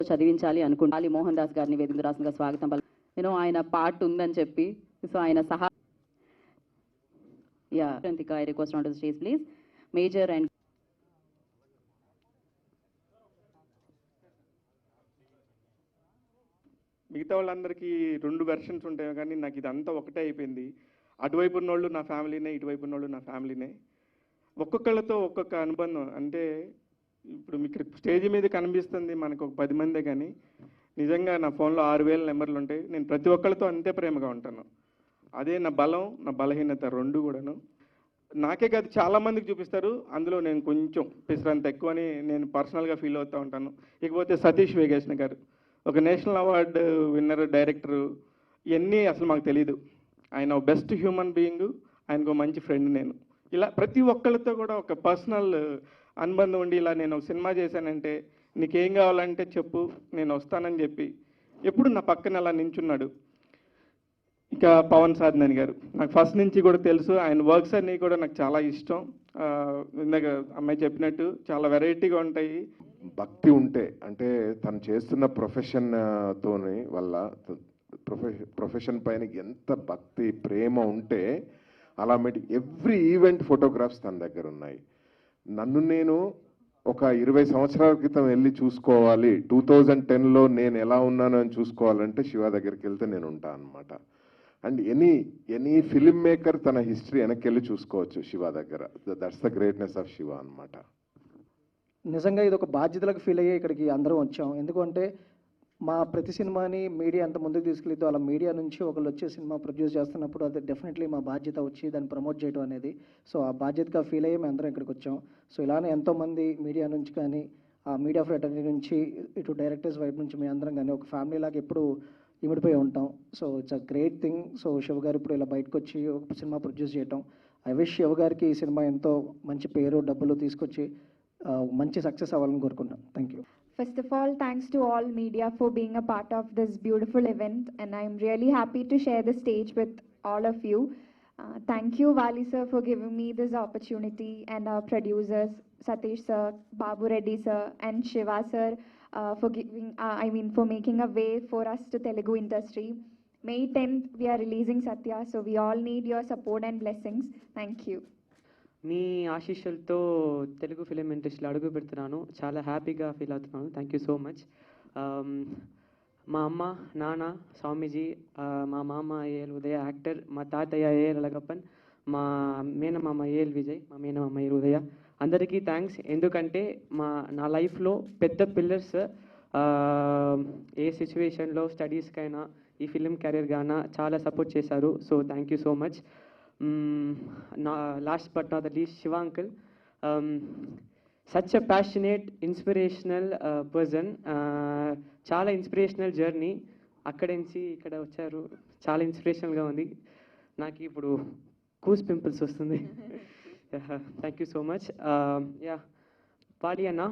చదివించాలి అనుకుంటాలి. మోహన్ దాస్ గారిని వేదిక రాష్ట్రంగా స్వాగతం నేను ఆయన పార్ట్ ఉందని చెప్పి సో ఆయన సహా I request on to the stage please major and మిగతా వాళ్ళందరికీ 2 వెర్షన్స్ ఉంటాయి కానీ నాకు ఇదంతా ఒకటే అయిపోయింది. అటువైపు ఉన్నోళ్ళు నా ఫ్యామిలీనే, ఇటువైపు ఉన్నోళ్ళు నా ఫ్యామిలీనే. ఒక్కొక్కళ్ళతో ఒక్కొక్క అనుబంధం. అంటే ఇప్పుడు మీకు స్టేజ్ మీద కనిపిస్తుంది మనకు ఒక 10 మందే, కానీ నిజంగా నా ఫోన్లో 6000 నెంబర్లు ఉంటాయి. నేను ప్రతి ఒక్కళ్ళతో అంతే ప్రేమగా ఉంటాను. అదే నా బలం, నా బలహీనత 2 కూడాను. నాకే కాదు చాలామందికి చూపిస్తారు. అందులో నేను కొంచెం పిసరంత ఎక్కువ అని నేను పర్సనల్గా ఫీల్ అవుతూ ఉంటాను. ఇకపోతే సతీష్ వేగేశ్న గారు ఒక నేషనల్ అవార్డు విన్నర్ డైరెక్టరు, ఇవన్నీ అసలు మాకు తెలీదు. ఆయన బెస్ట్ హ్యూమన్ బీయింగ్, ఆయనకు మంచి ఫ్రెండ్. నేను ఇలా ప్రతి ఒక్కళ్ళతో కూడా ఒక పర్సనల్ అనుబంధం ఉండి ఇలా నేను ఒక సినిమా చేశానంటే నీకేం కావాలంటే చెప్పు నేను వస్తానని చెప్పి ఎప్పుడు నా పక్కన అలా నించున్నాడు. ఇక పవన్ సాధనని గారు నాకు ఫస్ట్ నుంచి కూడా తెలుసు. ఆయన వర్క్స్ అన్నీ కూడా నాకు చాలా ఇష్టం. ఇందాక అమ్మాయి చెప్పినట్టు చాలా వెరైటీగా ఉంటాయి. భక్తి ఉంటే అంటే తను చేస్తున్న ప్రొఫెషన్తోని వల్ల ప్రొఫెషన్ పైన ఎంత భక్తి ప్రేమ ఉంటే అలా ఎవ్రీ ఈవెంట్ ఫోటోగ్రాఫ్స్ తన దగ్గర ఉన్నాయి. నన్ను నేను ఒక 20 సంవత్సరాల క్రితం వెళ్ళి చూసుకోవాలి, 2010లో నేను ఎలా ఉన్నాను అని చూసుకోవాలంటే శివ దగ్గరికి వెళ్తే నేను ఉంటాను అనమాట. అండ్ ఎనీ ఫిల్మ్ మేకర్ తన హిస్టరీ వెనక్కి వెళ్ళి చూసుకోవచ్చు శివ దగ్గర. That's the greatness of Shiva అనమాట. నిజంగా ఇది ఒక బాధ్యతలకు ఫీల్ అయ్యే ఇక్కడికి అందరం వచ్చాం. ఎందుకంటే మా ప్రతి సినిమాని మీడియా అంత ముందుకు తీసుకెళ్తూ అలా మీడియా నుంచి ఒకళ్ళు వచ్చే సినిమా ప్రొడ్యూస్ చేస్తున్నప్పుడు అది డెఫినెట్లీ మా బాధ్యత వచ్చి దాన్ని ప్రమోట్ చేయడం అనేది. సో ఆ బాధ్యతగా ఫీల్ అయ్యి మేము అందరం ఇక్కడికి వచ్చాం. సో ఇలానే ఎంతోమంది మీడియా నుంచి కానీ ఆ మీడియా ఫ్రెటర్నీ నుంచి ఇటు డైరెక్టర్స్ వైపు నుంచి మేము అందరం కానీ ఒక ఫ్యామిలీ లాగా ఎప్పుడు ఇమిడిపోయి ఉంటాం. So it's a great thing. So Shiva గారు ఇప్పుడు ఇలా బయటకు వచ్చి ఒక సినిమా ప్రొడ్యూస్ చేయటం, ఐ విష్ శివ గారికి ఈ సినిమా ఎంతో మంచి పేరు డబ్బులు తీసుకొచ్చి మంచి సక్సెస్ అవ్వాలని కోరుకుంటాం. Thank you. First of all, thanks to all media for being a part of this beautiful event, and I'm really happy to share the stage with all of you. Thank you, Vali sir, for giving me this opportunity, and our producers, Satish sir, Babu Reddy sir, and Shiva sir, for making a way for us to Telugu industry. May 10th, we are releasing Satya, so we all need your support and blessings. Thank you. మీ ఆశీస్సులతో Telugu film ఇండస్ట్రీలో అడుగు పెడుతున్నాను. చాలా హ్యాపీగా feel అవుతున్నాను. Thank you so much. మా అమ్మ నాన్న స్వామీజీ, మా మామ ఏఎల్ ఉదయ యాక్టర్, మా తాతయ్య ఏఎల్ అలగప్పన్, మా మేనమామ ఏఎల్ విజయ్, మా మేనమామ ఏఎల్ ఉదయ, అందరికీ థ్యాంక్స్. ఎందుకంటే నా లైఫ్లో పెద్ద పిల్లర్స్ ఏ సిచ్యువేషన్లో స్టడీస్కైనా ఈ ఫిలిం కెరీర్గానా చాలా సపోర్ట్ చేశారు. So thank you so much. Last but not the least, Shiva uncle, such a passionate, inspirational person. Chala inspirational journey. Akkade nunchi ikkada vacharu, chala inspirational ga undi. Naki ippudu goose pimples vastundi. Thank you so much. Yeah, Padi anna.